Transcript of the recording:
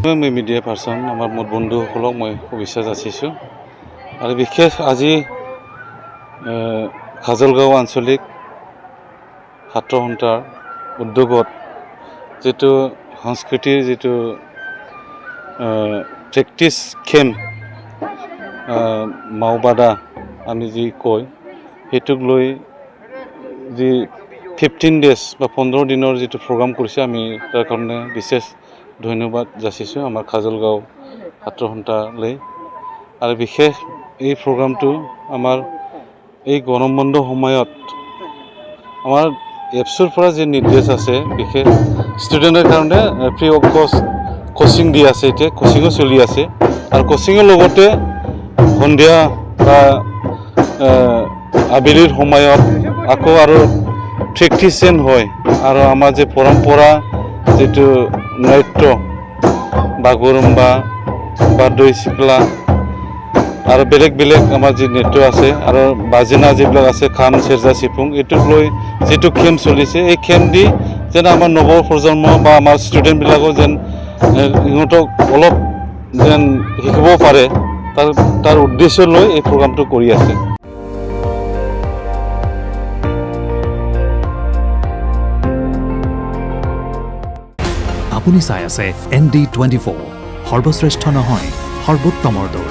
প্ৰথমে মই media person আমাৰ মোৰ বন্ধুসকলক মই শুভেচ্ছা যাচিছোঁ আৰু বিশেষ আজি কাজলগাঁও আঞ্চলিক ছাত্ৰ সন্থাৰ উদ্যোগত যেটো সংস্কৃতিৰ যেটো প্ৰেক্টিছ কেম্প মাওবাদা আমি যি কয় হেতুক লৈ যি 15 ডেজ বা 15 দিনৰ যেটো প্ৰগ্ৰাম কৰিছে আমি তাৰ কাৰণে বিশেষ ধন্যবাদ যাচিছোঁ আমাৰ কাজলগাঁও ছাত্ৰ সন্থালৈ আৰু বিশেষ এই প্ৰগ্ৰামটো আমাৰ এই গৰম বন্ধ সময়ত আমাৰ এপছৰ পৰা যে নিৰ্দেশ আছে বিশেষ ষ্টুডেণ্টৰ কাৰণে ফ্ৰী অফ কষ্ট কোচিং দি আছে এতিয়া কোচিংও চলি আছে আৰু কোচিংৰ লগতে সন্ধিয়া বা আবেলিৰ সময়ত আকৌ আৰু প্ৰেক্টিচন হয় আৰু আমাৰ যে পৰম্পৰা যেটো নৃত্য বাগৰুম্বা বাৰদৈ চিকলা আৰু বেলেগ বেলেগ আমাৰ যি নৃত্য আছে আৰু বাজনা যিবিলাক আছে খাম সেৰজা সিফুং এটুক লৈ যেটো কেম্প চলিছে এই কেম্প দি যেন আমাৰ নৱ প্ৰজন্ম বা আমাৰ ষ্টুডেণ্টবিলাকো যেন ইহঁতক অলপ যেন শিকিব পাৰে তাৰ উদ্দেশ্য লৈ এই প্ৰগ্ৰামটো কৰি আছে আপুনি চাই আছে ND24 সৰ্বশ্ৰেষ্ঠ নহয় সৰ্বোত্তমৰ দৌৰ